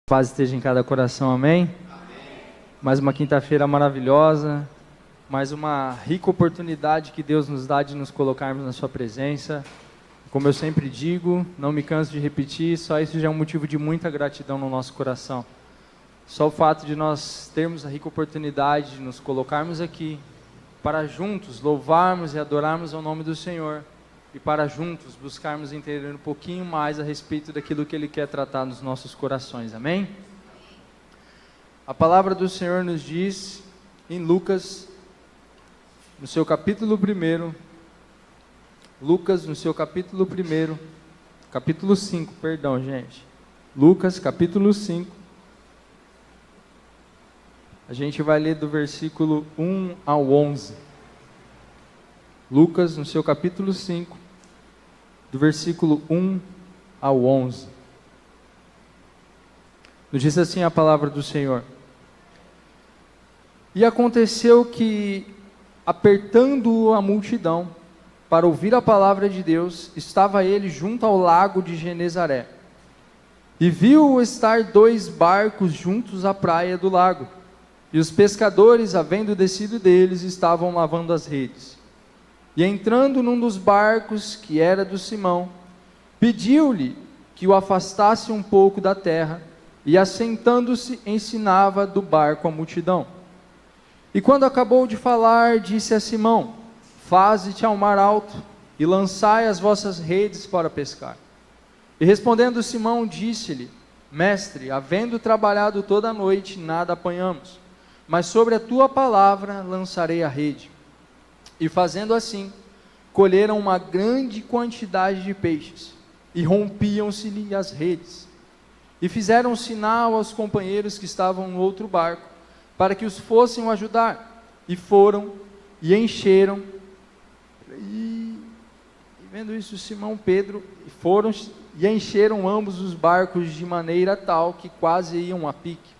Paz esteja em cada coração, amém? Amém. Mais uma quinta-feira maravilhosa, mais uma rica oportunidade que Deus nos dá de nos colocarmos na sua presença. Como eu sempre digo, não me canso de repetir, só isso já é um motivo de muita gratidão no nosso coração. Só o fato de nós termos a rica oportunidade de nos colocarmos aqui para juntos louvarmos e adorarmos ao nome do Senhor e para juntos buscarmos entender um pouquinho mais a respeito daquilo que Ele quer tratar nos nossos corações, amém? A palavra do Senhor nos diz em Lucas, no seu capítulo 1, Lucas no seu capítulo 1, capítulo 5, perdão gente, Lucas capítulo 5, a gente vai ler do versículo 1 ao 11, Lucas no seu capítulo 5, do versículo 1 ao 11. Nos diz assim a palavra do Senhor: E aconteceu que, apertando a multidão para ouvir a palavra de Deus, estava ele junto ao lago de Genezaré. E viu estar 2 barcos juntos à praia do lago, e os pescadores, havendo descido deles, estavam lavando as redes. E entrando num dos barcos, que era do Simão, pediu-lhe que o afastasse um pouco da terra, e assentando-se ensinava do barco a multidão. E quando acabou de falar, disse a Simão: Faze-te ao mar alto, e lançai as vossas redes para pescar. E respondendo Simão, disse-lhe: Mestre, havendo trabalhado toda a noite, nada apanhamos, mas sobre a tua palavra lançarei a rede. E fazendo assim, colheram uma grande quantidade de peixes, e rompiam-se-lhe as redes. E fizeram um sinal aos companheiros que estavam no outro barco, para que os fossem ajudar. E foram, e encheram, e vendo isso, Simão Pedro, foram e encheram ambos os barcos de maneira tal, que quase iam a pique.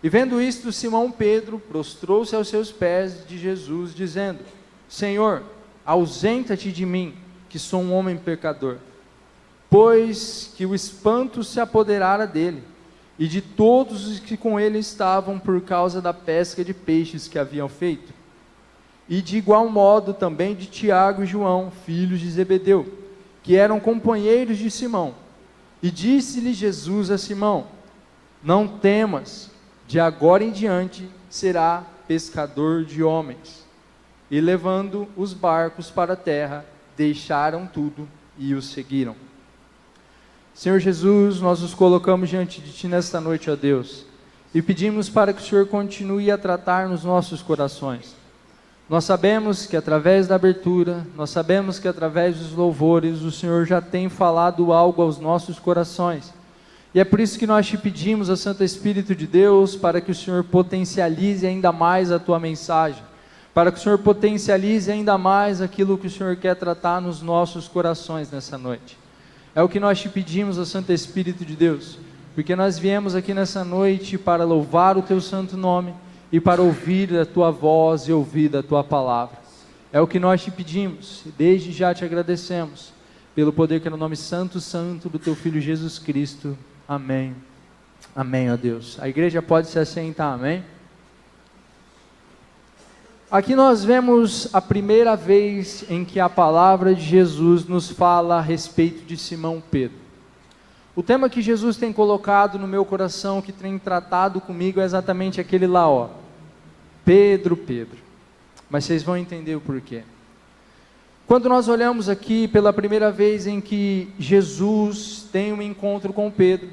E vendo isto, Simão Pedro prostrou-se aos seus pés de Jesus, dizendo: Senhor, ausenta-te de mim, que sou um homem pecador. Pois que o espanto se apoderara dele, e de todos os que com ele estavam, por causa da pesca de peixes que haviam feito. E de igual modo também de Tiago e João, filhos de Zebedeu, que eram companheiros de Simão. E disse-lhe Jesus a Simão: Não temas, de agora em diante será pescador de homens. E levando os barcos para a terra, deixaram tudo e os seguiram. Senhor Jesus, nós nos colocamos diante de Ti nesta noite, ó Deus, e pedimos para que o Senhor continue a tratar nos nossos corações. Nós sabemos que através da abertura, nós sabemos que através dos louvores, o Senhor já tem falado algo aos nossos corações. E é por isso que nós te pedimos, ó Santo Espírito de Deus, para que o Senhor potencialize ainda mais a Tua mensagem, para que o Senhor potencialize ainda mais aquilo que o Senhor quer tratar nos nossos corações nessa noite. É o que nós te pedimos, ó Santo Espírito de Deus, porque nós viemos aqui nessa noite para louvar o Teu santo nome e para ouvir a Tua voz e ouvir a Tua palavra. É o que nós te pedimos e desde já te agradecemos pelo poder que é no nome santo do Teu Filho Jesus Cristo. Amém. Amém, ó Deus. A igreja pode se assentar, amém? Aqui nós vemos a primeira vez em que a palavra de Jesus nos fala a respeito de Simão Pedro. O tema que Jesus tem colocado no meu coração, que tem tratado comigo, é exatamente aquele lá, ó. Pedro, Pedro. Mas vocês vão entender o porquê. Quando nós olhamos aqui pela primeira vez em que Jesus tem um encontro com Pedro,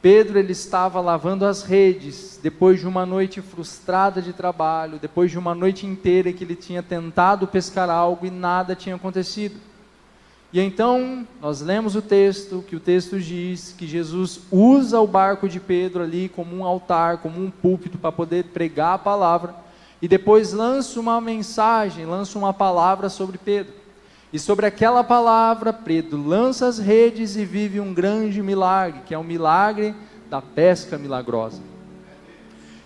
Pedro ele estava lavando as redes, depois de uma noite frustrada de trabalho, depois de uma noite inteira que ele tinha tentado pescar algo e nada tinha acontecido. E então, nós lemos o texto, que o texto diz que Jesus usa o barco de Pedro ali como um altar, como um púlpito para poder pregar a palavra, e depois lança uma mensagem, lança uma palavra sobre Pedro. E sobre aquela palavra, Pedro lança as redes e vive um grande milagre, que é o milagre da pesca milagrosa.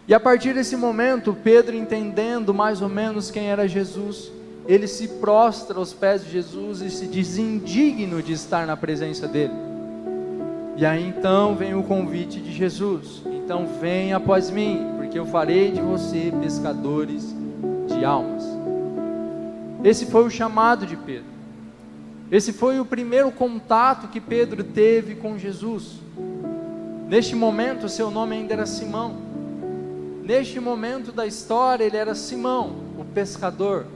E a partir desse momento, Pedro, entendendo mais ou menos quem era Jesus, ele se prostra aos pés de Jesus e se diz indigno de estar na presença dele. E aí então vem o convite de Jesus: então venha após mim, porque eu farei de você pescadores de almas. Esse foi o chamado de Pedro. Esse foi o primeiro contato que Pedro teve com Jesus. Neste momento, seu nome ainda era Simão. Neste momento da história, ele era Simão, o pescador.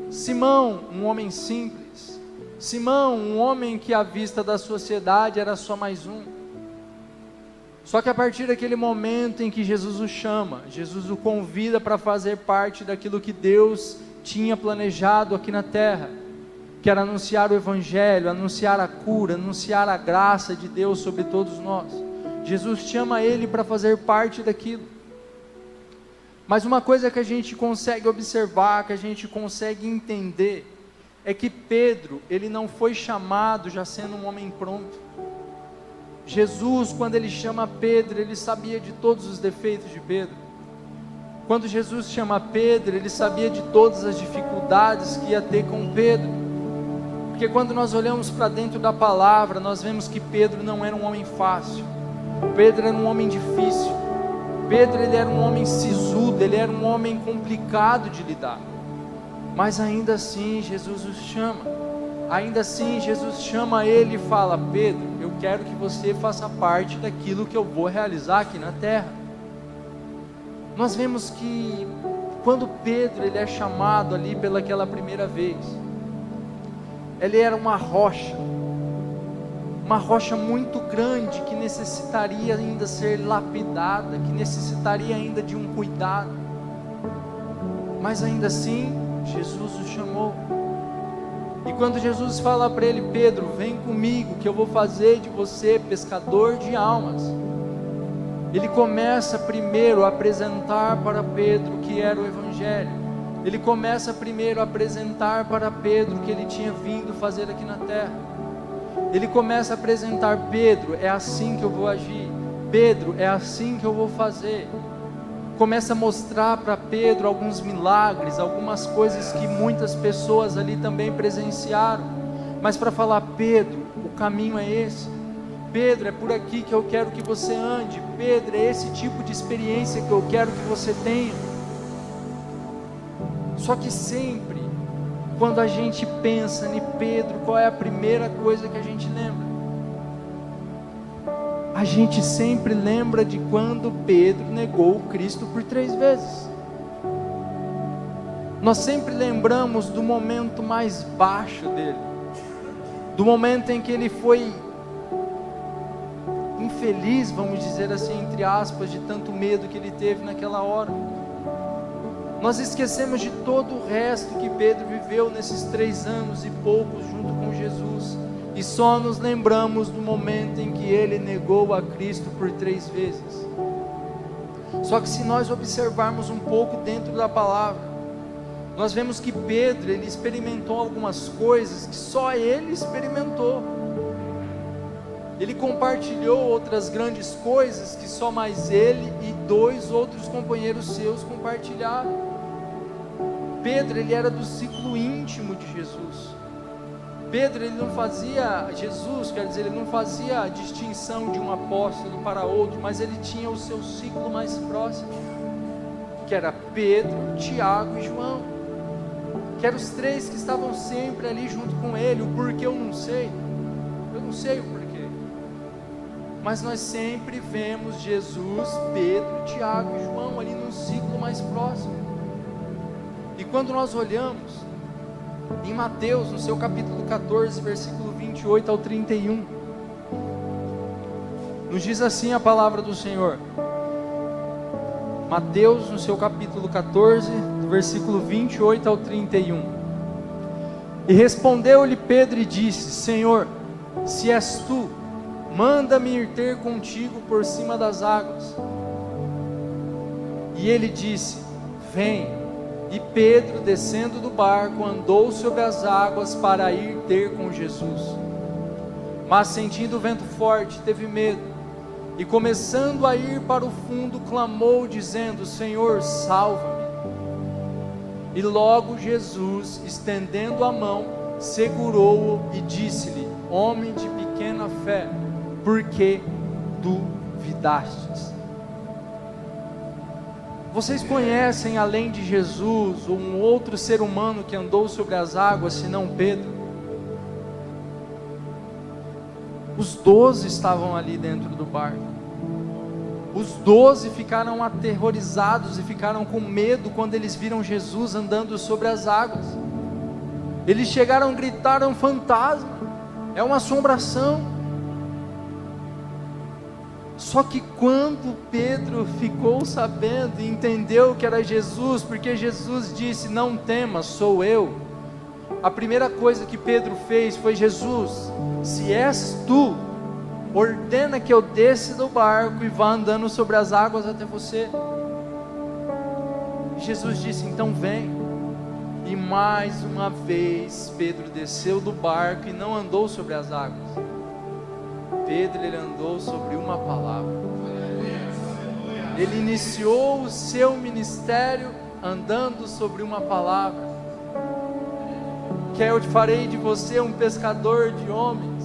Simão, um homem simples. Simão, um homem que à vista da sociedade era só mais um. Só que a partir daquele momento em que Jesus o chama, Jesus o convida para fazer parte daquilo que Deus tinha planejado aqui na terra, que era anunciar o Evangelho, anunciar a cura, anunciar a graça de Deus sobre todos nós. Jesus chama ele para fazer parte daquilo. Mas uma coisa que a gente consegue observar, que a gente consegue entender, é que Pedro, ele não foi chamado já sendo um homem pronto. Jesus, quando ele chama Pedro, ele sabia de todos os defeitos de Pedro. Quando Jesus chama Pedro, ele sabia de todas as dificuldades que ia ter com Pedro. Porque quando nós olhamos para dentro da palavra, nós vemos que Pedro não era um homem fácil. Pedro era um homem difícil. Pedro, ele era um homem sisudo, ele era um homem complicado de lidar. Mas ainda assim Jesus os chama. Ainda assim Jesus chama ele e fala: Pedro, eu quero que você faça parte daquilo que eu vou realizar aqui na terra. Nós vemos que quando Pedro ele é chamado ali pelaquela primeira vez, ele era uma rocha muito grande, que necessitaria ainda ser lapidada, que necessitaria ainda de um cuidado. Mas ainda assim Jesus o chamou. E quando Jesus fala para ele: Pedro, vem comigo que eu vou fazer de você pescador de almas, ele começa primeiro a apresentar para Pedro o que era o Evangelho. Ele começa primeiro a apresentar para Pedro o que ele tinha vindo fazer aqui na terra. Ele começa a apresentar: Pedro, é assim que eu vou agir. Pedro, é assim que eu vou fazer. Começa a mostrar para Pedro alguns milagres, algumas coisas que muitas pessoas ali também presenciaram. Mas para falar: Pedro, o caminho é esse. Pedro, é por aqui que eu quero que você ande. Pedro, é esse tipo de experiência que eu quero que você tenha. Só que sempre, quando a gente pensa em Pedro, qual é a primeira coisa que a gente lembra? A gente sempre lembra de quando Pedro negou o Cristo por 3 vezes. Nós sempre lembramos do momento mais baixo dele, do momento em que ele foi infeliz, vamos dizer assim, entre aspas, de tanto medo que ele teve naquela hora. Nós esquecemos de todo o resto que Pedro viveu nesses 3 anos e poucos junto com Jesus, e só nos lembramos do momento em que ele negou a Cristo por 3 vezes. Só que se nós observarmos um pouco dentro da palavra, nós vemos que Pedro, ele experimentou algumas coisas que só ele experimentou. Ele compartilhou outras grandes coisas que só mais ele e 2 outros companheiros seus compartilharam. Pedro, ele era do ciclo íntimo de Jesus. Pedro, ele não fazia, Jesus, quer dizer, ele não fazia a distinção de um apóstolo para outro, mas ele tinha o seu ciclo mais próximo, que era Pedro, Tiago e João, que eram os 3 que estavam sempre ali junto com ele. O porquê eu não sei o porquê, mas nós sempre vemos Jesus, Pedro, Tiago e João ali no ciclo mais próximo. E quando nós olhamos em Mateus, no seu capítulo 14, versículo 28 ao 31, nos diz assim a palavra do Senhor. Mateus, no seu capítulo 14, do versículo 28 ao 31. E respondeu-lhe Pedro e disse: Senhor, se és tu, manda-me ir ter contigo por cima das águas. E ele disse: vem. E Pedro, descendo do barco, andou sobre as águas para ir ter com Jesus. Mas sentindo o vento forte, teve medo, e começando a ir para o fundo, clamou dizendo: Senhor, salva-me. E logo Jesus, estendendo a mão, segurou-o e disse-lhe: homem de pequena fé, porque duvidastes. Vocês conhecem, além de Jesus, um outro ser humano que andou sobre as águas, senão Pedro? Os 12 estavam ali dentro do barco. Os 12 ficaram aterrorizados e ficaram com medo quando eles viram Jesus andando sobre as águas. Eles chegaram a gritar: é um fantasma, é uma assombração. Só que quando Pedro ficou sabendo e entendeu que era Jesus, porque Jesus disse: não temas, sou eu. A primeira coisa que Pedro fez foi: Jesus, se és tu, ordena que eu desça do barco e vá andando sobre as águas até você. Jesus disse: então vem. E mais uma vez Pedro desceu do barco e não andou sobre as águas. Pedro, ele andou sobre uma palavra. Ele iniciou o seu ministério andando sobre uma palavra, que eu te farei de você um pescador de homens.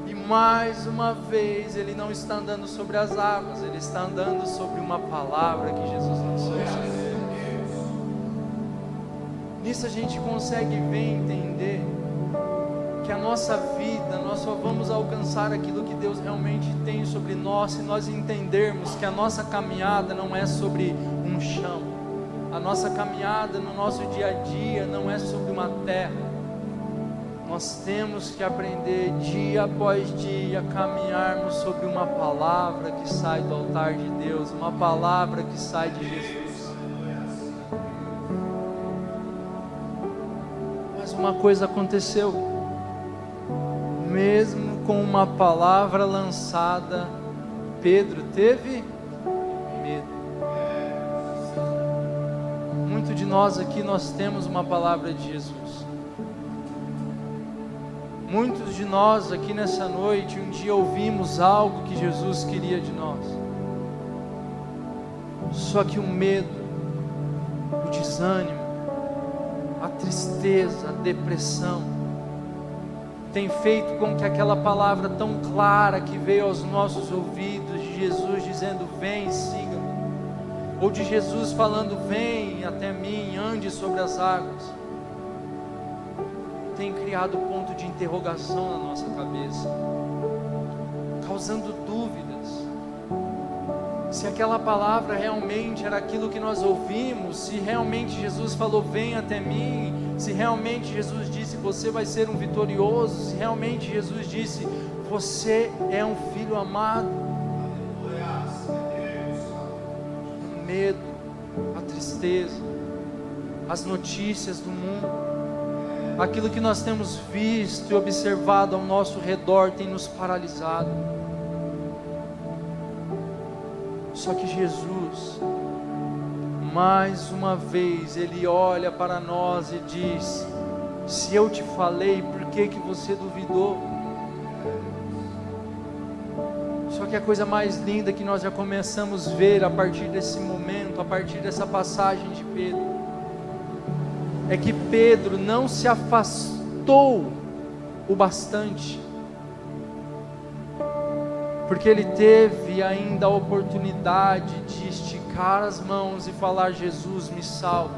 E mais uma vez ele não está andando sobre as águas, ele está andando sobre uma palavra que Jesus lançou. Nisso a gente consegue ver e entender que a nossa vida, nós só vamos alcançar aquilo que Deus realmente tem sobre nós, se nós entendermos que a nossa caminhada não é sobre um chão, a nossa caminhada no nosso dia a dia não é sobre uma terra. Nós temos que aprender dia após dia a caminharmos sobre uma palavra que sai do altar de Deus, uma palavra que sai de Jesus. Mas uma coisa aconteceu, mesmo com uma palavra lançada, Pedro teve medo. Muito de nós aqui, nós temos uma palavra de Jesus. Muitos de nós aqui nessa noite, um dia ouvimos algo que Jesus queria de nós. Só que o medo, o desânimo, a tristeza, a depressão, tem feito com que aquela palavra tão clara que veio aos nossos ouvidos, de Jesus dizendo: vem, siga-me, ou de Jesus falando: vem até mim, ande sobre as águas, tem criado ponto de interrogação na nossa cabeça, causando dúvidas, se aquela palavra realmente era aquilo que nós ouvimos, se realmente Jesus falou: vem até mim, se realmente Jesus disse: você vai ser um vitorioso, se realmente Jesus disse: você é um filho amado. O medo, a tristeza, as notícias do mundo, aquilo que nós temos visto e observado ao nosso redor tem nos paralisado. Só que Jesus, mais uma vez, Ele olha para nós e diz: se eu te falei, por que você duvidou? Só que a coisa mais linda que nós já começamos a ver a partir desse momento, a partir dessa passagem de Pedro, é que Pedro não se afastou o bastante, porque ele teve ainda a oportunidade de esticar as mãos e falar: Jesus, me salva.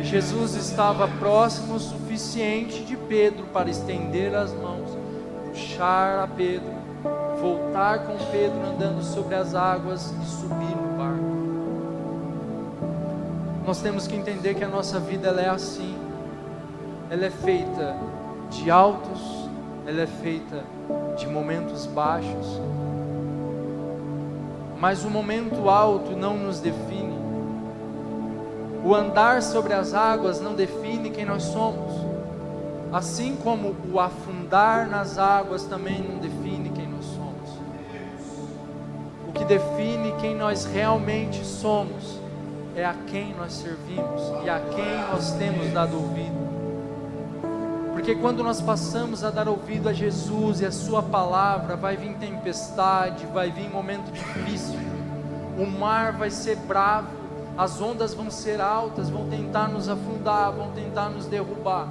Jesus estava próximo o suficiente de Pedro para estender as mãos, puxar a Pedro, voltar com Pedro andando sobre as águas e subir no barco. Nós temos que entender que a nossa vida, ela é assim, ela é feita de altos, ela é feita de momentos baixos, mas o momento alto não nos define, o andar sobre as águas não define quem nós somos, assim como o afundar nas águas também não define quem nós somos. O que define quem nós realmente somos é a quem nós servimos e a quem nós temos dado ouvido. Porque quando nós passamos a dar ouvido a Jesus e a sua palavra, vai vir tempestade, vai vir momento difícil, o mar vai ser bravo, as ondas vão ser altas, vão tentar nos afundar, vão tentar nos derrubar,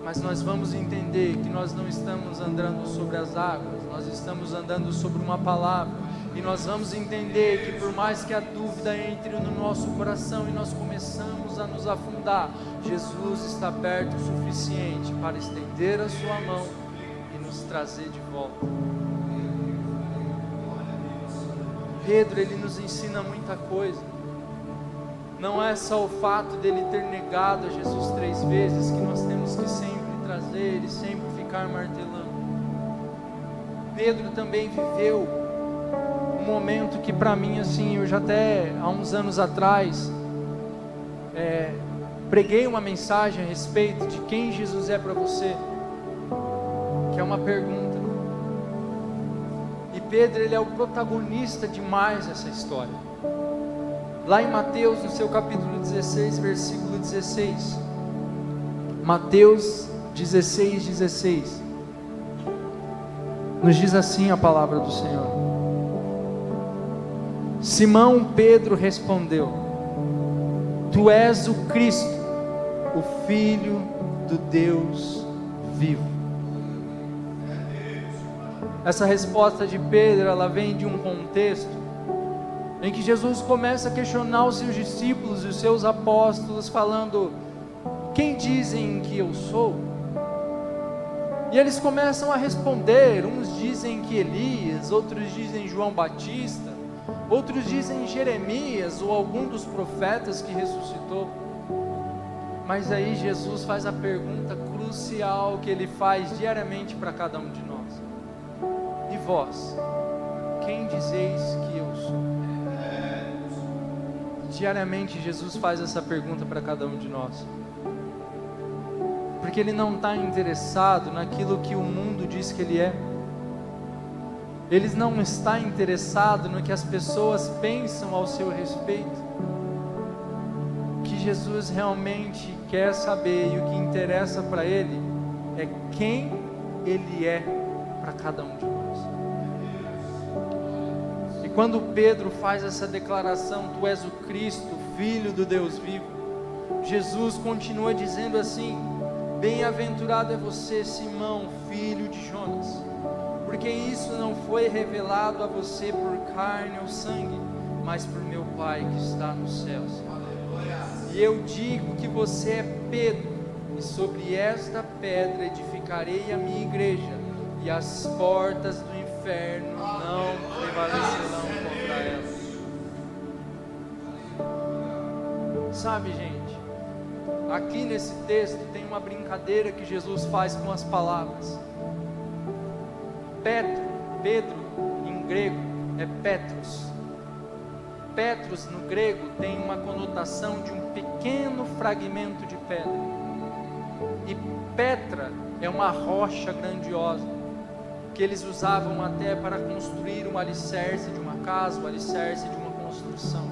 mas nós vamos entender que nós não estamos andando sobre as águas, nós estamos andando sobre uma palavra, e nós vamos entender que por mais que a dúvida entre no nosso coração e nós começamos a nos afundar, Jesus está perto o suficiente para estender a sua mão e nos trazer de volta. Pedro, ele nos ensina muita coisa. Não é só o fato dele ter negado a Jesus 3 vezes que nós temos que sempre trazer e sempre ficar martelando. Pedro também viveu um momento que para mim, assim, eu já até há uns anos atrás preguei uma mensagem a respeito de quem Jesus é para você, que é uma pergunta. E Pedro, ele é o protagonista demais dessa história. Lá em Mateus, no seu capítulo 16, versículo 16. Mateus 16, 16. Nos diz assim a palavra do Senhor. Simão Pedro respondeu: Tu és o Cristo, o Filho do Deus vivo. Essa resposta de Pedro, ela vem de um contexto em que Jesus começa a questionar os seus discípulos e os seus apóstolos, falando: quem dizem que eu sou? E eles começam a responder. Uns dizem que Elias, outros dizem João Batista, outros dizem Jeremias ou algum dos profetas que ressuscitou. Mas aí Jesus faz a pergunta crucial que ele faz diariamente para cada um de nós: e vós, quem dizeis que eu sou? Diariamente Jesus faz essa pergunta para cada um de nós, porque Ele não está interessado naquilo que o mundo diz que Ele é. Ele não está interessado no que as pessoas pensam ao seu respeito. O que Jesus realmente quer saber e o que interessa para Ele é quem Ele é para cada um de nós. E quando Pedro faz essa declaração: Tu és o Cristo, Filho do Deus vivo, Jesus continua dizendo assim: Bem-aventurado é você, Simão, filho de Jonas, porque isso não foi revelado a você por carne ou sangue, mas por meu Pai que está nos céus. E eu digo que você é Pedro, e sobre esta pedra edificarei a minha igreja, e as portas do inferno não prevalecerão contra ela. Sabe, gente, aqui nesse texto tem uma brincadeira que Jesus faz com as palavras. Pedro em grego é Petros. Petros no grego tem uma conotação de um pequeno fragmento de pedra. E Petra é uma rocha grandiosa, que eles usavam até para construir um alicerce de uma casa, o alicerce de uma construção.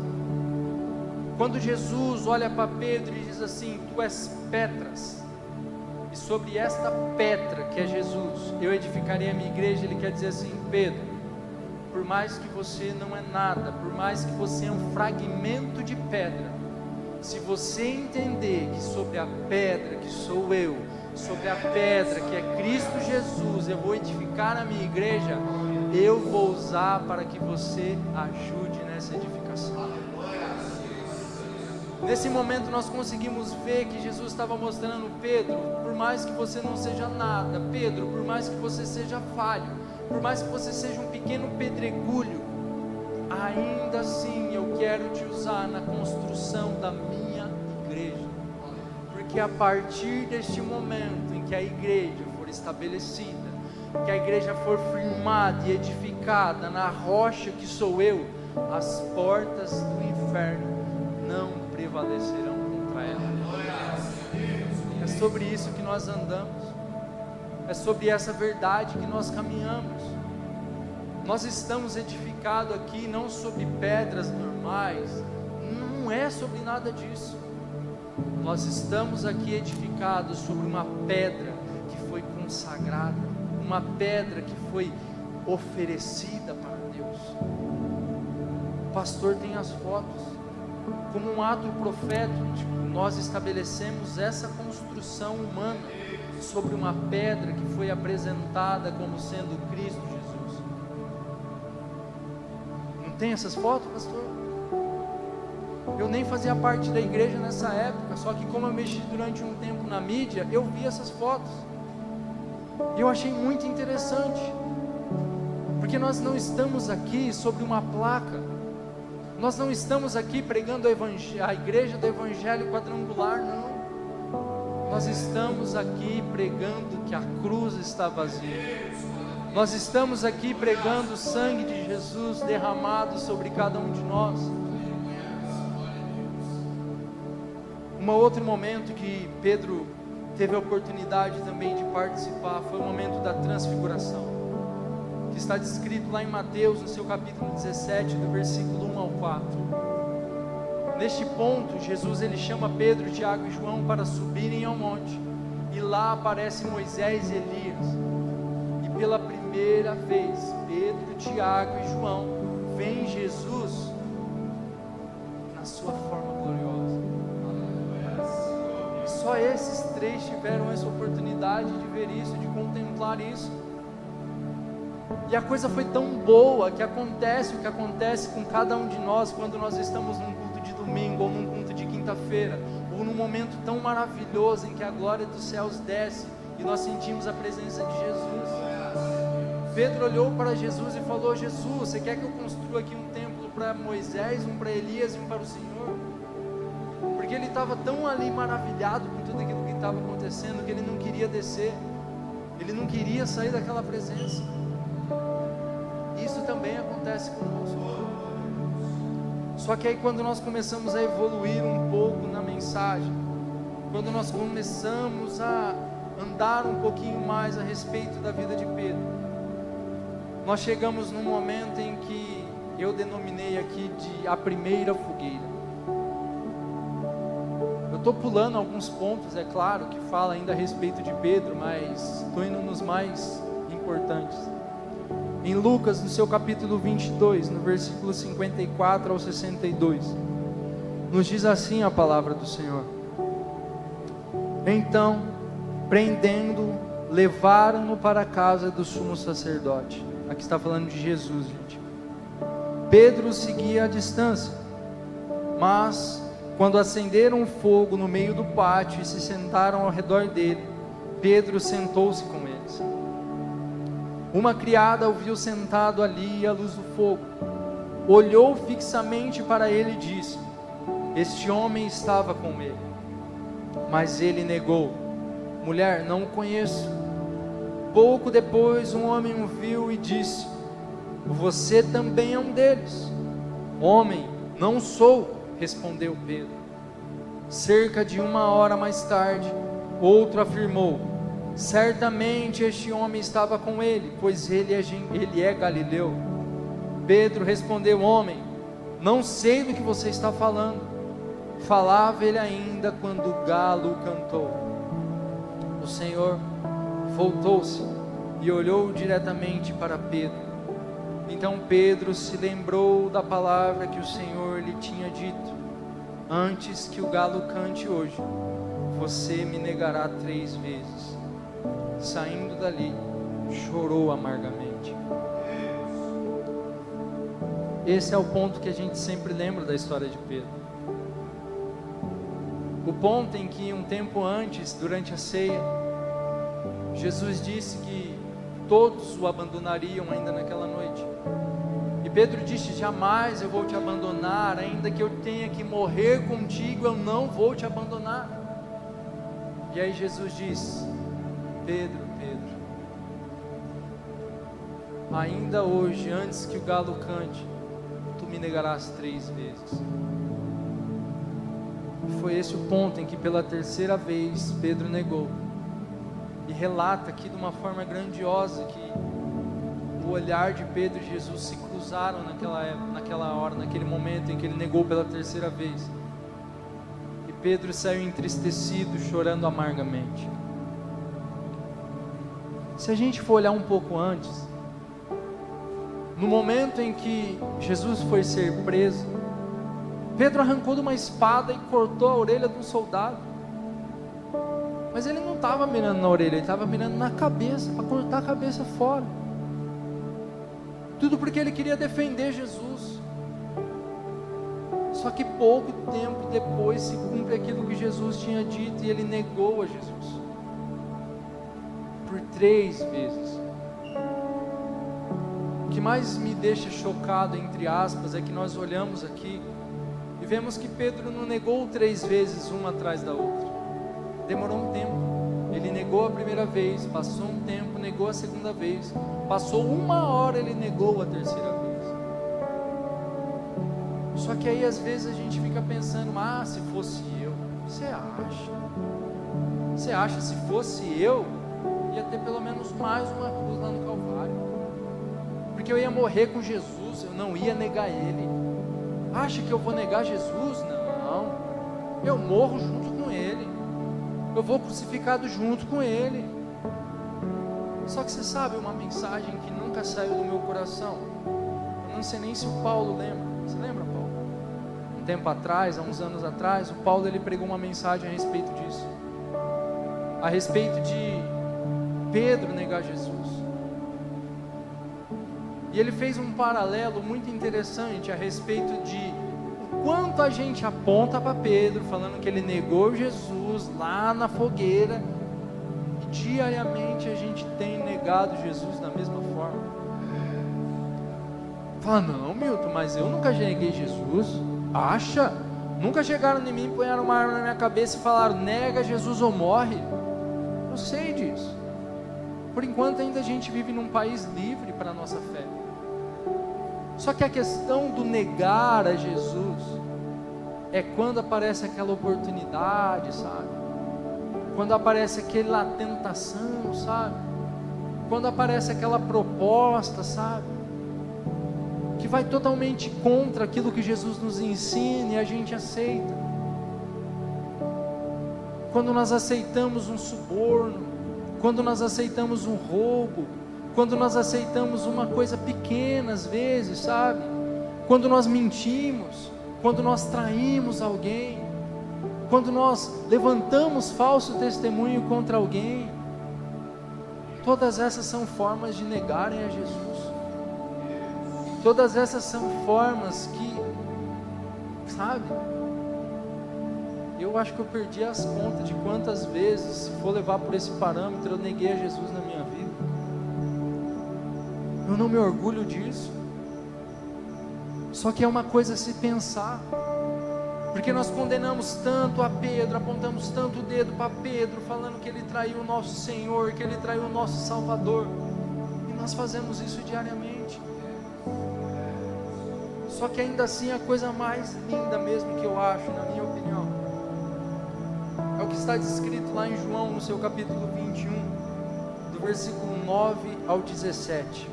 Quando Jesus olha para Pedro e diz assim: Tu és Petras, e sobre esta pedra que é Jesus, eu edificarei a minha igreja, ele quer dizer assim: Pedro, por mais que você não é nada, por mais que você é um fragmento de pedra, se você entender que sobre a pedra que sou eu, sobre a pedra que é Cristo Jesus, eu vou edificar a minha igreja, eu vou usar para que você ajude nessa edificação. Nesse momento nós conseguimos ver que Jesus estava mostrando: Pedro, por mais que você não seja nada, Pedro, por mais que você seja falho, por mais que você seja um pequeno pedregulho, ainda assim eu quero te usar na construção da minha igreja. Porque a partir deste momento em que a igreja for estabelecida, que a igreja for firmada e edificada na rocha que sou eu, as portas do inferno não prevalecerão contra ela. É sobre isso que nós andamos, é sobre essa verdade que nós caminhamos. Nós estamos edificados aqui não sobre pedras normais, não é sobre nada disso. Nós estamos aqui edificados sobre uma pedra que foi consagrada, uma pedra que foi oferecida para Deus. O pastor tem as fotos. Como um ato profético, nós estabelecemos essa construção humana sobre uma pedra que foi apresentada como sendo Cristo Jesus. Tem essas fotos, pastor? Eu nem fazia parte da igreja nessa época, só que como eu mexi durante um tempo na mídia, eu vi essas fotos. E eu achei muito interessante, porque nós não estamos aqui sobre uma placa, nós não estamos aqui pregando a igreja do evangelho quadrangular, não. Nós estamos aqui pregando que a cruz está vazia. Nós estamos aqui pregando o sangue de Jesus derramado sobre cada um de nós. Um outro momento que Pedro teve a oportunidade também de participar foi o momento da transfiguração, que está descrito lá em Mateus, no seu capítulo 17, do versículo 1 ao 4. Neste ponto, Jesus ele chama Pedro, Tiago e João para subirem ao monte, e lá aparecem Moisés e Elias, e pela primeira vez, Pedro, Tiago e João veem Jesus na sua forma gloriosa. Só esses três tiveram essa oportunidade de ver isso, de contemplar isso. E a coisa foi tão boa que acontece o que acontece com cada um de nós quando nós estamos num culto de domingo ou num culto de quinta-feira, ou num momento tão maravilhoso em que a glória dos céus desce e nós sentimos a presença de Jesus. Pedro olhou para Jesus e falou: Jesus, você quer que eu construa aqui um templo para Moisés, um para Elias e um para o Senhor? Porque ele estava tão ali maravilhado com tudo aquilo que estava acontecendo, que ele não queria descer, ele não queria sair daquela presença. Isso também acontece conosco. Só que aí quando nós começamos a evoluir um pouco na mensagem, quando nós começamos a andar um pouquinho mais a respeito da vida de Pedro, nós chegamos num momento em que eu denominei aqui de a primeira fogueira. Eu estou pulando alguns pontos, é claro, que fala ainda a respeito de Pedro, mas estou indo nos mais importantes. Em Lucas, no seu capítulo 22, no versículo 54 ao 62, nos diz assim a palavra do Senhor: então, prendendo, levaram-no para a casa do sumo sacerdote. Aqui está falando de Jesus, gente. Pedro seguia à distância, mas quando acenderam um fogo no meio do pátio e se sentaram ao redor dele, Pedro sentou-se com eles. Uma criada o viu sentado ali à luz do fogo, olhou fixamente para ele e disse: este homem estava com ele. Mas ele negou: mulher, não o conheço. Pouco depois um homem o viu e disse: você também é um deles. Homem, não sou, respondeu Pedro. Cerca de 1 hora mais tarde, outro afirmou: certamente este homem estava com ele, pois ele é galileu. Pedro respondeu: homem, não sei do que você está falando. Falava ele ainda quando o galo cantou. O Senhor voltou-se e olhou diretamente para Pedro. Então Pedro se lembrou da palavra que o Senhor lhe tinha dito: antes que o galo cante hoje, você me negará 3 vezes. Saindo dali, chorou amargamente. Esse é o ponto que a gente sempre lembra da história de Pedro. O ponto em que um tempo antes, durante a ceia, Jesus disse que todos o abandonariam ainda naquela noite. E Pedro disse: jamais eu vou te abandonar, ainda que eu tenha que morrer contigo, eu não vou te abandonar. E aí Jesus diz: Pedro, Pedro, ainda hoje, antes que o galo cante, tu me negarás 3 vezes. Foi esse o ponto em que pela 3ª vez Pedro negou. E relata aqui de uma forma grandiosa que o olhar de Pedro e Jesus se cruzaram naquela hora, naquele momento em que ele negou pela 3ª vez. E Pedro saiu entristecido, chorando amargamente. Se a gente for olhar um pouco antes, no momento em que Jesus foi ser preso, Pedro arrancou de uma espada e cortou a orelha de um soldado. Mas ele não estava mirando na orelha, ele estava mirando na cabeça, para cortar a cabeça fora. Tudo porque ele queria defender Jesus. Só que pouco tempo depois se cumpre aquilo que Jesus tinha dito e ele negou a Jesus por 3 vezes. O que mais me deixa chocado, entre aspas, é que nós olhamos aqui e vemos que Pedro não negou 3 vezes, uma atrás da outra. Demorou um tempo. Ele negou a primeira vez, passou um tempo, negou a segunda vez, passou 1 hora, ele negou a terceira vez. Só que aí às vezes a gente fica pensando, se fosse eu, você acha? Você acha se fosse eu, ia ter pelo menos mais uma cruz lá no Calvário, porque eu ia morrer com Jesus, eu não ia negar Ele. Acha que eu vou negar Jesus? Não, eu morro junto com Ele, eu vou crucificado junto com Ele. Só que você sabe uma mensagem que nunca saiu do meu coração, eu não sei nem se o Paulo lembra. Você lembra, Paulo? Um tempo atrás, há uns anos atrás, o Paulo ele pregou uma mensagem a respeito disso, a respeito de Pedro negar Jesus. E ele fez um paralelo muito interessante a respeito de o quanto a gente aponta para Pedro, falando que ele negou Jesus lá na fogueira, e diariamente a gente tem negado Jesus da mesma forma. Fala, não, Milton, mas eu nunca neguei Jesus. Acha? Nunca chegaram em mim, punharam uma arma na minha cabeça e falaram, nega Jesus ou morre. Eu sei disso. Por enquanto ainda a gente vive num país livre para a nossa fé. Só que a questão do negar a Jesus é quando aparece aquela oportunidade, sabe? Quando aparece aquela tentação, sabe? Quando aparece aquela proposta, sabe? Que vai totalmente contra aquilo que Jesus nos ensina e a gente aceita. Quando nós aceitamos um suborno, quando nós aceitamos um roubo, quando nós aceitamos uma coisa pequena às vezes, sabe? Quando nós mentimos, quando nós traímos alguém, quando nós levantamos falso testemunho contra alguém, todas essas são formas de negarem a Jesus. Todas essas são formas que, sabe, eu acho que eu perdi as contas de quantas vezes, se for levar por esse parâmetro, eu neguei a Jesus na minha vida. Eu não me orgulho disso, só que é uma coisa a se pensar, porque nós condenamos tanto a Pedro, apontamos tanto o dedo para Pedro, falando que ele traiu o nosso Senhor, que ele traiu o nosso Salvador, e nós fazemos isso diariamente. Só que ainda assim a coisa mais linda mesmo que eu acho, na minha opinião, é o que está descrito lá em João, no seu capítulo 21, do versículo 9 ao 17.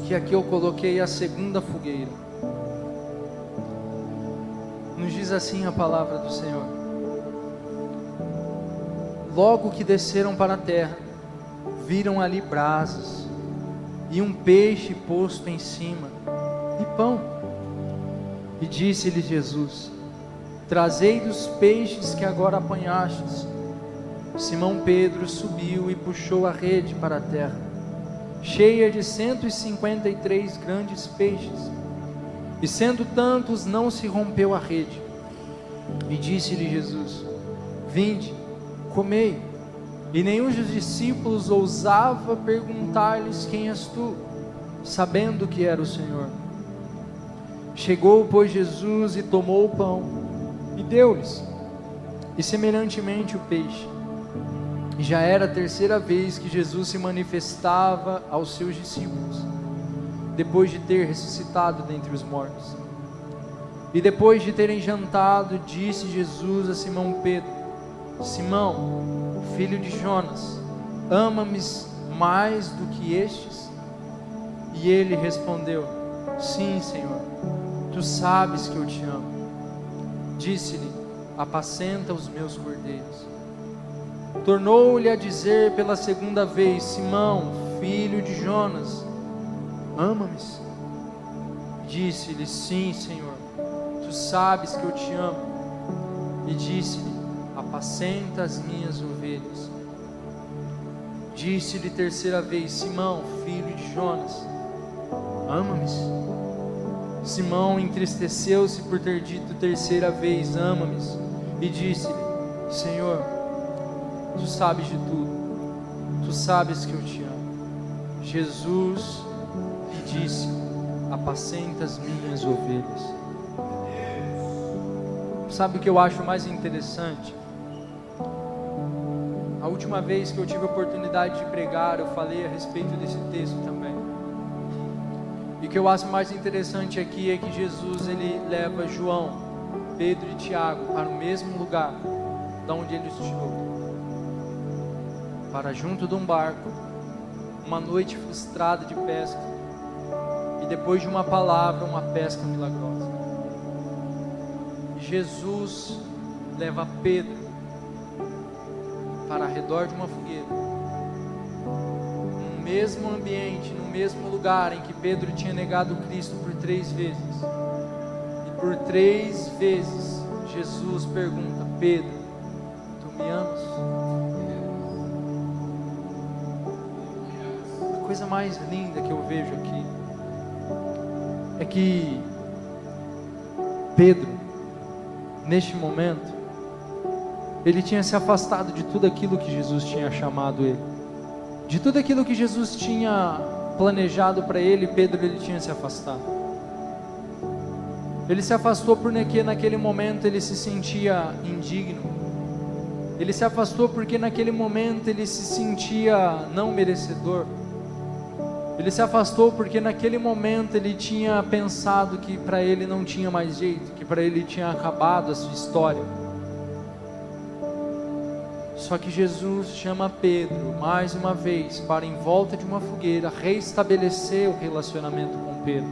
Que aqui eu coloquei a segunda fogueira. Nos diz assim a palavra do Senhor: logo que desceram para a terra, viram ali brasas, e um peixe posto em cima, e pão. E disse-lhe Jesus: trazei dos peixes que agora apanhastes. Simão Pedro subiu e puxou a rede para a terra, cheia de 153 grandes peixes, e sendo tantos, não se rompeu a rede. E disse-lhe Jesus: vinde, comei. E nenhum dos discípulos ousava perguntar-lhes: quem és tu? Sabendo que era o Senhor. Chegou, pois, Jesus e tomou o pão e deu-lhes, e semelhantemente o peixe. E já era a terceira vez que Jesus se manifestava aos seus discípulos, depois de ter ressuscitado dentre os mortos. E depois de terem jantado, disse Jesus a Simão Pedro: Simão, filho de Jonas, ama-me mais do que estes? E ele respondeu: sim, Senhor, tu sabes que eu te amo. Disse-lhe: apacenta os meus cordeiros. Tornou-lhe a dizer pela segunda vez: Simão, filho de Jonas, ama-me? Disse-lhe: sim, Senhor, tu sabes que eu te amo. E disse-lhe: apacenta as minhas ovelhas. Disse-lhe terceira vez: Simão, filho de Jonas, ama-me? Simão entristeceu-se por ter dito terceira vez: ama-me, e disse-lhe: Senhor, tu sabes de tudo, tu sabes que eu te amo. Jesus lhe disse: apacenta as minhas ovelhas. Sabe o que eu acho mais interessante? A última vez que eu tive a oportunidade de pregar, eu falei a respeito desse texto também. E o que eu acho mais interessante aqui é que Jesus, ele leva João, Pedro e Tiago para o mesmo lugar da onde ele os tirou, para junto de um barco, uma noite frustrada de pesca, e depois de uma palavra, uma pesca milagrosa. E Jesus leva Pedro para ao redor de uma fogueira, no mesmo ambiente, no mesmo lugar em que Pedro tinha negado Cristo por 3 vezes. E por 3 vezes Jesus pergunta: Pedro, tu me amas? A coisa mais linda que eu vejo aqui é que Pedro, neste momento, ele tinha se afastado de tudo aquilo que Jesus tinha chamado ele, de tudo aquilo que Jesus tinha planejado para ele. Pedro, ele tinha se afastado. Ele se afastou porque naquele momento ele se sentia indigno. Ele se afastou porque naquele momento ele se sentia não merecedor. Ele se afastou porque naquele momento ele tinha pensado que para ele não tinha mais jeito, que para ele tinha acabado a sua história. Só que Jesus chama Pedro mais uma vez para, em volta de uma fogueira, reestabelecer o relacionamento com Pedro.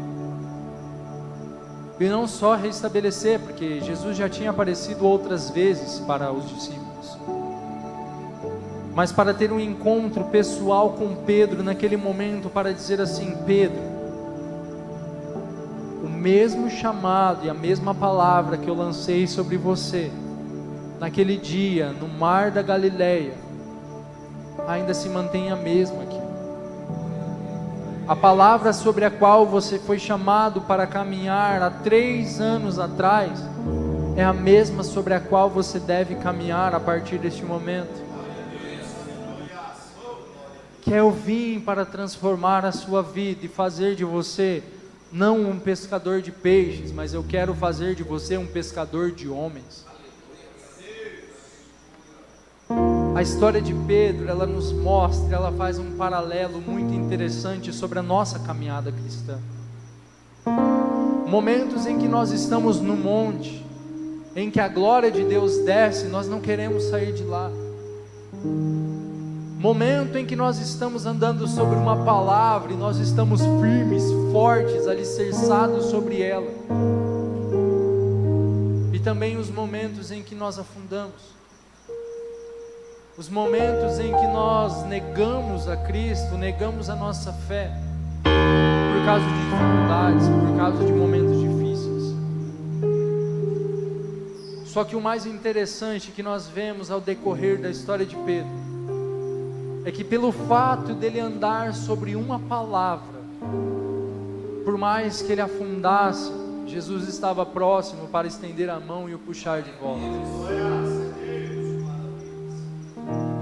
E não só reestabelecer, porque Jesus já tinha aparecido outras vezes para os discípulos, mas para ter um encontro pessoal com Pedro naquele momento, para dizer assim: Pedro, o mesmo chamado e a mesma palavra que eu lancei sobre você naquele dia, no mar da Galileia, ainda se mantém a mesma aqui. A palavra sobre a qual você foi chamado para caminhar há 3 anos atrás, é a mesma sobre a qual você deve caminhar a partir deste momento. Que eu vim para transformar a sua vida e fazer de você não um pescador de peixes, mas eu quero fazer de você um pescador de homens. A história de Pedro, ela nos mostra, ela faz um paralelo muito interessante sobre a nossa caminhada cristã. Momentos em que nós estamos no monte, em que a glória de Deus desce, nós não queremos sair de lá. Momento em que nós estamos andando sobre uma palavra e nós estamos firmes, fortes, alicerçados sobre ela. E também os momentos em que nós afundamos. Os momentos em que nós negamos a Cristo, negamos a nossa fé, por causa de dificuldades, por causa de momentos difíceis. Só que o mais interessante que nós vemos ao decorrer da história de Pedro, é que pelo fato dele andar sobre uma palavra, por mais que ele afundasse, Jesus estava próximo para estender a mão e o puxar de volta.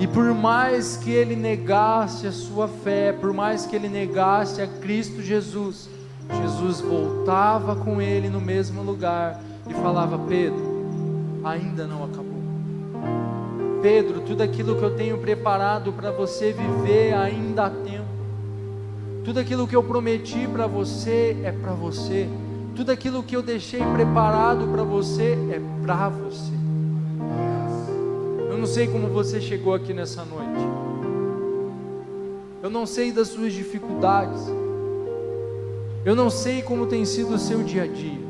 E por mais que ele negasse a sua fé, por mais que ele negasse a Cristo Jesus, Jesus voltava com ele no mesmo lugar e falava: Pedro, ainda não acabou. Pedro, tudo aquilo que eu tenho preparado para você viver ainda há tempo. Tudo aquilo que eu prometi para você é para você. Tudo aquilo que eu deixei preparado para você é para você. Eu não sei como você chegou aqui nessa noite. Eu não sei das suas dificuldades. Eu não sei como tem sido o seu dia a dia.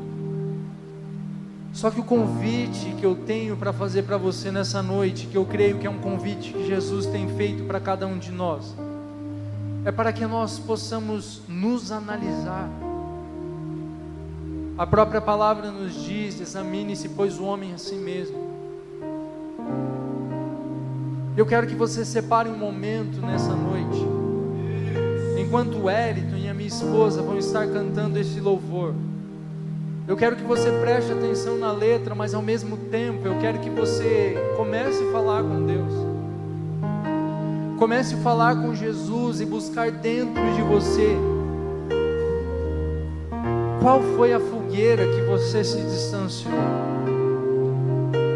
Só que o convite que eu tenho para fazer para você nessa noite, que eu creio que é um convite que Jesus tem feito para cada um de nós, é para que nós possamos nos analisar. A própria palavra nos diz: examine-se, pois, o homem a si mesmo. Eu quero que você separe um momento nessa noite, enquanto o Wellington e a minha esposa vão estar cantando esse louvor. Eu quero que você preste atenção na letra, mas ao mesmo tempo eu quero que você comece a falar com Deus. Comece a falar com Jesus e buscar dentro de você qual foi a fogueira que você se distanciou.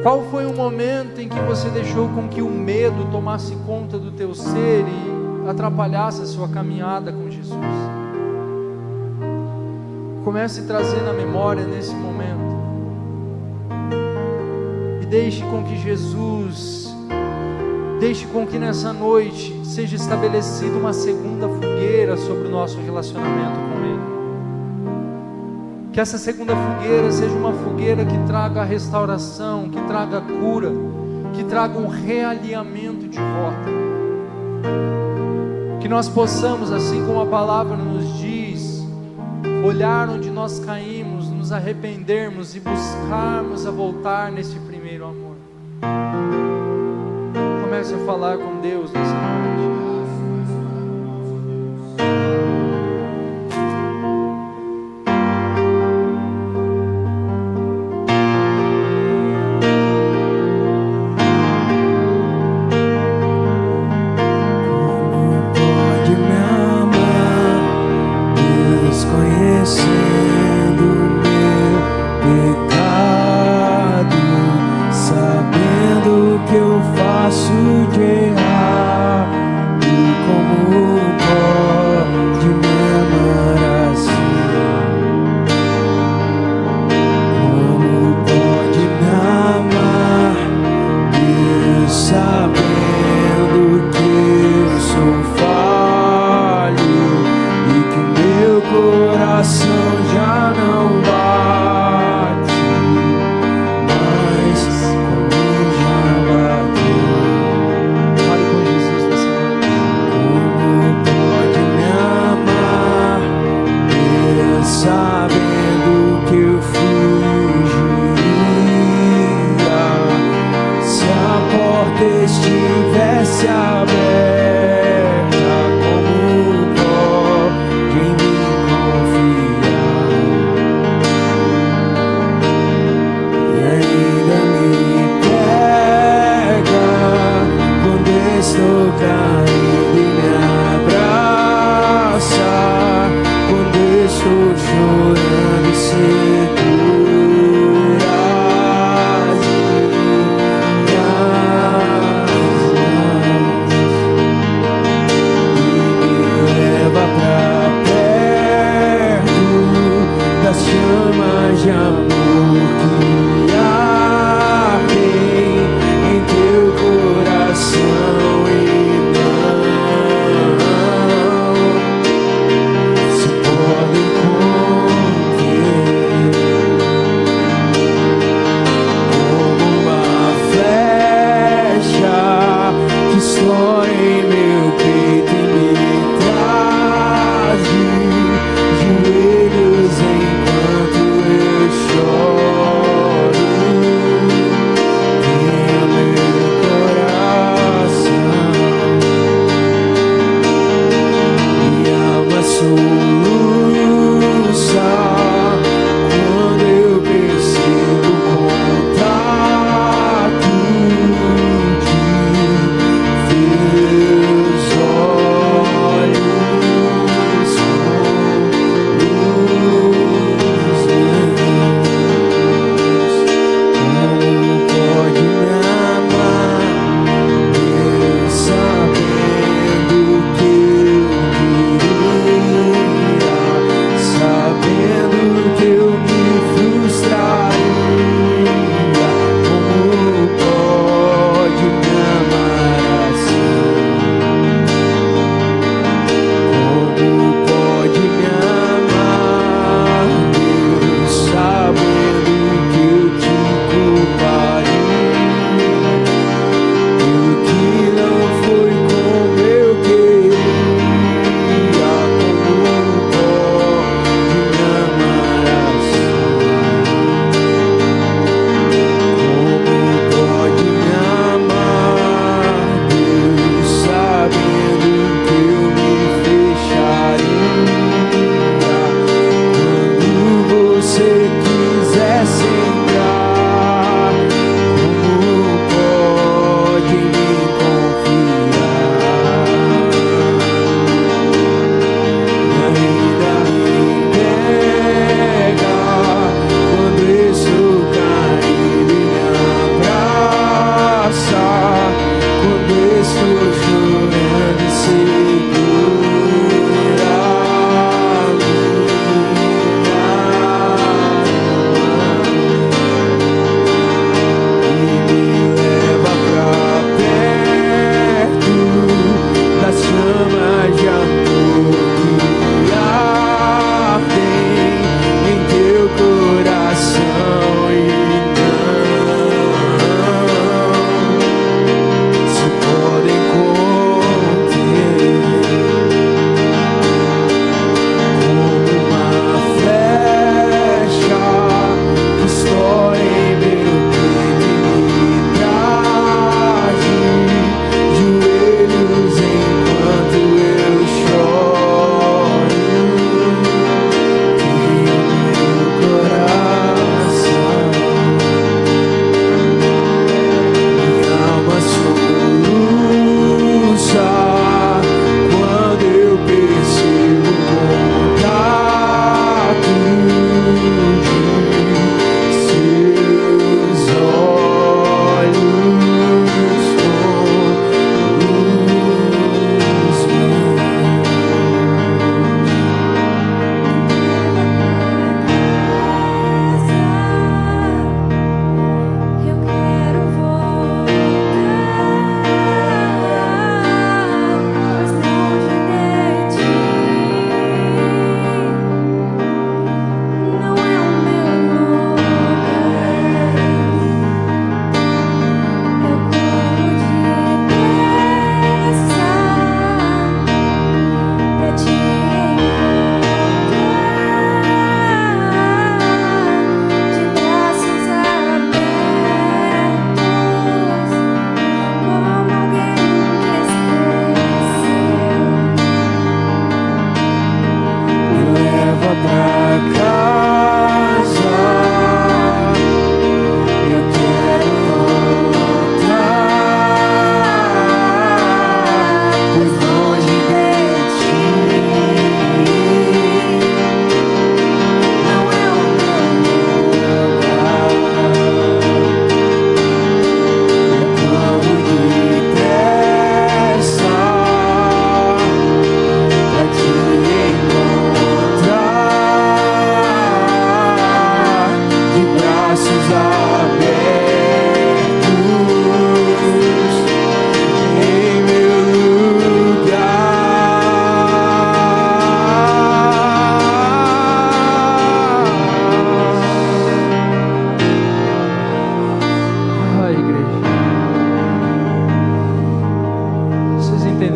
Qual foi o momento em que você deixou com que o medo tomasse conta do teu ser e atrapalhasse a sua caminhada com Jesus? Comece a trazer na memória nesse momento. E deixe com que Jesus, deixe com que nessa noite seja estabelecida uma segunda fogueira sobre o nosso relacionamento com Ele. Que essa segunda fogueira seja uma fogueira que traga restauração, que traga cura, que traga um realinhamento de rota. Que nós possamos, assim como a palavra nos diz, olhar onde nós caímos, nos arrependermos e buscarmos a voltar nesse primeiro amor. Comece a falar com Deus nessa noite. Sabendo que eu faço de errar,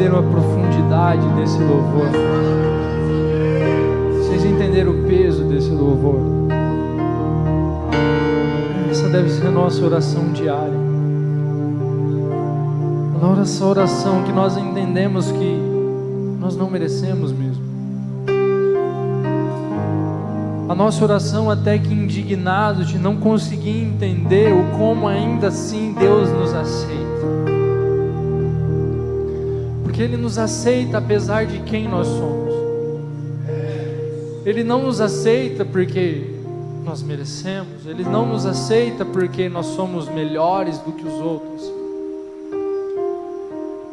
entenderam a profundidade desse louvor? Vocês entenderam o peso desse louvor? Essa deve ser a nossa oração diária. A nossa oração que nós entendemos que nós não merecemos mesmo. A nossa oração até que indignados de não conseguir entender o como ainda assim Deus nos aceita. Porque Ele nos aceita apesar de quem nós somos. Ele não nos aceita porque nós merecemos. Ele não nos aceita porque nós somos melhores do que os outros.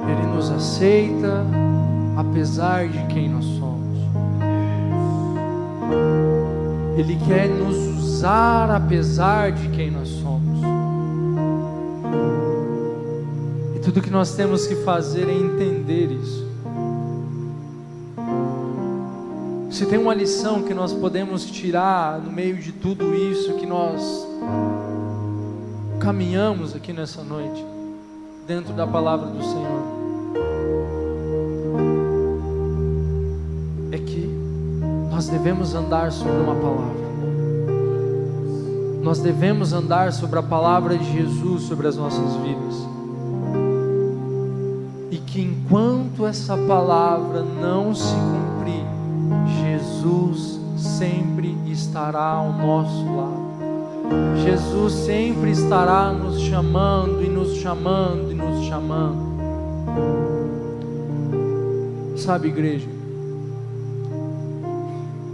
Ele nos aceita apesar de quem nós somos. Ele quer nos usar apesar de quem nós somos. E tudo que nós temos que fazer é entender isso. Se tem uma lição que nós podemos tirar no meio de tudo isso que nós caminhamos aqui nessa noite, dentro da palavra do Senhor, é que nós devemos andar sobre uma palavra. Nós devemos andar sobre a palavra de Jesus sobre as nossas vidas. E que enquanto essa palavra não se cumprir, Jesus sempre estará ao nosso lado. Jesus sempre estará nos chamando e nos chamando e nos chamando. Sabe, igreja,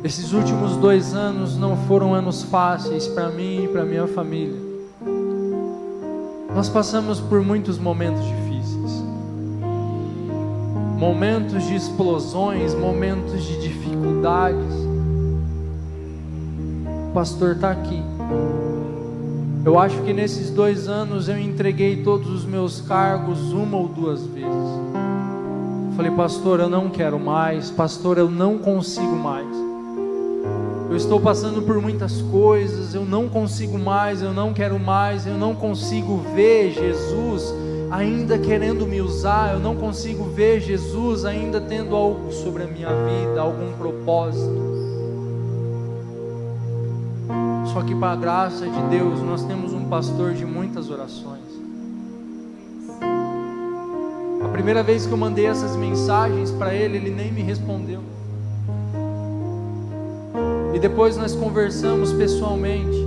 esses últimos 2 anos não foram anos fáceis para mim e para minha família. Nós passamos por muitos momentos difíceis, momentos de explosões, momentos de dificuldades. O pastor está aqui. Eu acho que nesses 2 anos eu entreguei todos os meus cargos 1 ou 2 vezes. Falei, pastor, eu não quero mais. Pastor, eu não consigo mais. Eu estou passando por muitas coisas, eu não consigo mais, eu não quero mais, eu não consigo ver Jesus ainda querendo me usar, eu não consigo ver Jesus ainda tendo algo sobre a minha vida, algum propósito. Só que para a graça de Deus, nós temos um pastor de muitas orações. A primeira vez que eu mandei essas mensagens para ele, ele nem me respondeu. E depois nós conversamos pessoalmente.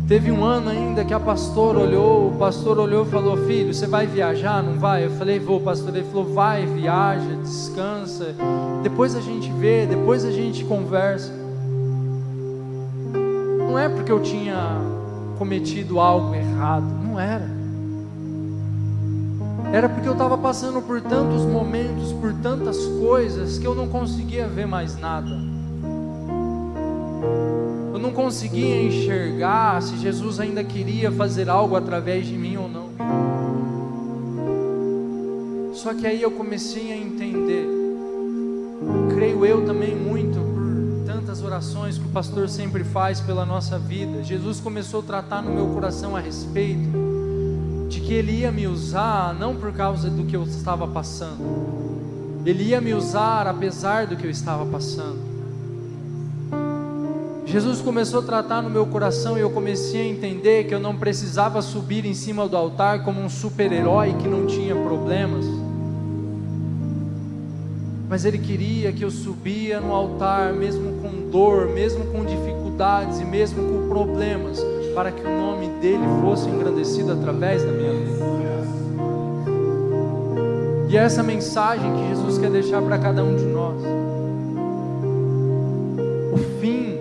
Teve um ano ainda que o pastor olhou e falou, filho, você vai viajar, não vai? Eu falei, vou, pastor. Ele falou, vai, viaja, descansa, depois a gente vê, depois a gente conversa. Não é porque eu tinha cometido algo errado, não era. Era porque eu estava passando por tantos momentos, por tantas coisas, que eu não conseguia ver mais nada. Eu não conseguia enxergar se Jesus ainda queria fazer algo através de mim ou não. Só que aí eu comecei a entender, creio eu também muito por tantas orações que o pastor sempre faz pela nossa vida. Jesus começou a tratar no meu coração a respeito de que Ele ia me usar não por causa do que eu estava passando, Ele ia me usar apesar do que eu estava passando. Jesus começou a tratar no meu coração e eu comecei a entender que eu não precisava subir em cima do altar como um super-herói que não tinha problemas, mas Ele queria que eu subia no altar mesmo com dor, mesmo com dificuldades e mesmo com problemas, para que o nome dEle fosse engrandecido através da minha vida. E é essa mensagem que Jesus quer deixar para cada um de nós. O fim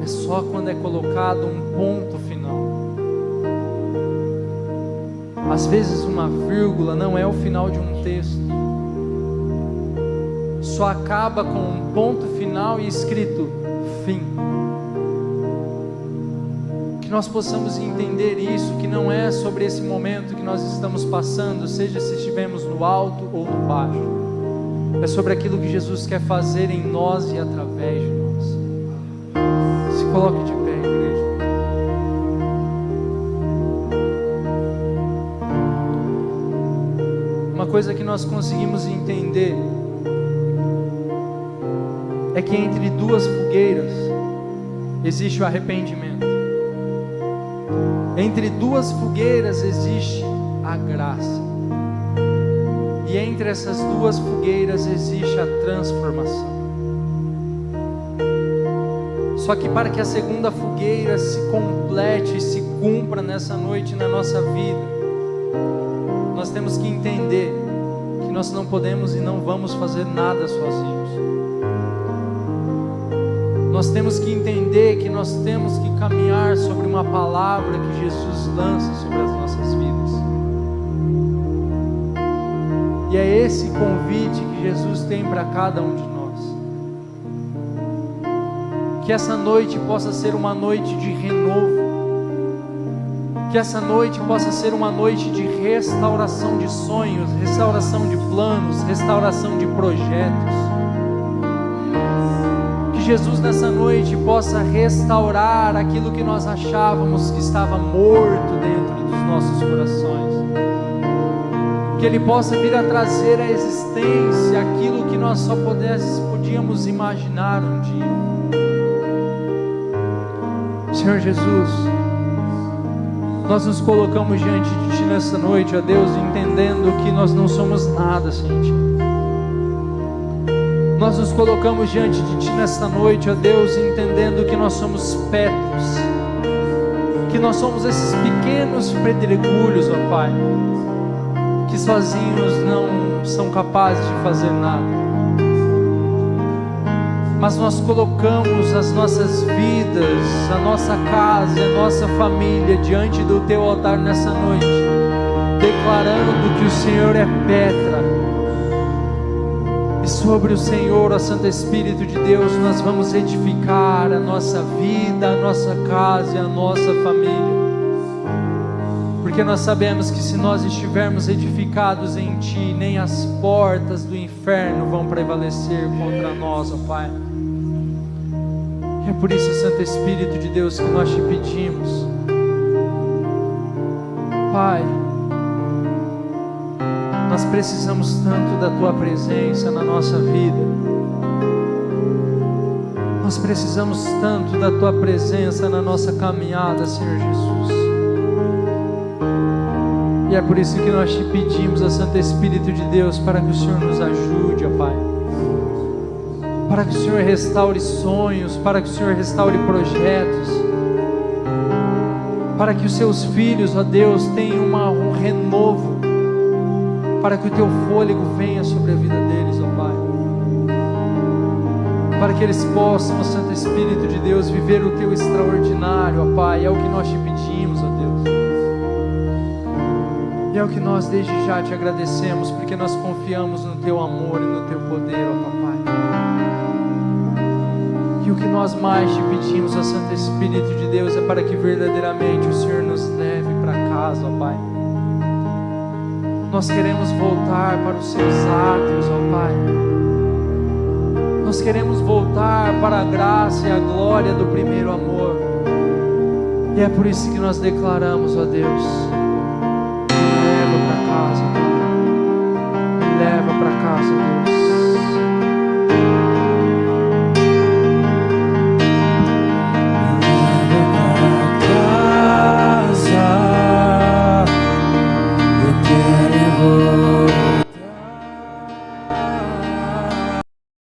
é só quando é colocado um ponto final. Às vezes uma vírgula não é o final de um texto. Só acaba com um ponto final e escrito fim. Que nós possamos entender isso, que não é sobre esse momento que nós estamos passando, seja se estivermos no alto ou no baixo. É sobre aquilo que Jesus quer fazer em nós e através de nós. Se coloque de pé, igreja. Uma coisa que nós conseguimos entender é que entre duas fogueiras existe o arrependimento. Entre duas fogueiras existe a graça. E entre essas duas fogueiras existe a transformação. Só que para que a segunda fogueira se complete e se cumpra nessa noite na nossa vida, nós temos que entender que nós não podemos e não vamos fazer nada sozinhos. Nós temos que entender que nós temos que caminhar sobre uma palavra que Jesus lança sobre as nossas vidas. E é esse convite que Jesus tem para cada um de nós. Que essa noite possa ser uma noite de renovo. Que essa noite possa ser uma noite de restauração de sonhos, restauração de planos, restauração de projetos. Que Jesus nessa noite possa restaurar aquilo que nós achávamos que estava morto dentro dos nossos corações. Que Ele possa vir a trazer à existência aquilo que nós só podíamos imaginar um dia. Senhor Jesus, nós nos colocamos diante de Ti nessa noite, ó Deus, entendendo que nós não somos nada sem Ti. Nós nos colocamos diante de Ti nessa noite, ó Deus, entendendo que nós somos petros, que nós somos esses pequenos pedregulhos, ó Pai, que sozinhos não são capazes de fazer nada. Mas nós colocamos as nossas vidas, a nossa casa, a nossa família diante do Teu altar nessa noite, declarando que o Senhor é pedra, e sobre o Senhor, ó Santo Espírito de Deus, nós vamos edificar a nossa vida, a nossa casa e a nossa família, porque nós sabemos que se nós estivermos edificados em Ti, nem as portas do inferno vão prevalecer contra nós, ó Pai. E é por isso, Santo Espírito de Deus, que nós Te pedimos, Pai, nós precisamos tanto da Tua presença na nossa vida, nós precisamos tanto da Tua presença na nossa caminhada, Senhor Jesus. E é por isso que nós Te pedimos, ó Santo Espírito de Deus, para que o Senhor nos ajude, ó Pai, para que o Senhor restaure sonhos, para que o Senhor restaure projetos, para que os Seus filhos, ó Deus, tenham um renovo, para que o Teu fôlego venha sobre a vida deles, ó Pai, para que eles possam, ó Santo Espírito de Deus, viver o Teu extraordinário, ó Pai. É o que nós Te pedimos, ó Deus, e é o que nós desde já Te agradecemos, porque nós confiamos no Teu amor e no Teu poder, ó Papai. E o que nós mais Te pedimos, ó Santo Espírito de Deus, é para que verdadeiramente o Senhor nos leve para casa, ó Pai. Nós queremos voltar para os Seus átrios, ó Pai. Nós queremos voltar para a graça e a glória do primeiro amor. E é por isso que nós declaramos, ó Deus, me leva para casa, Pai. Me leva para casa, Deus.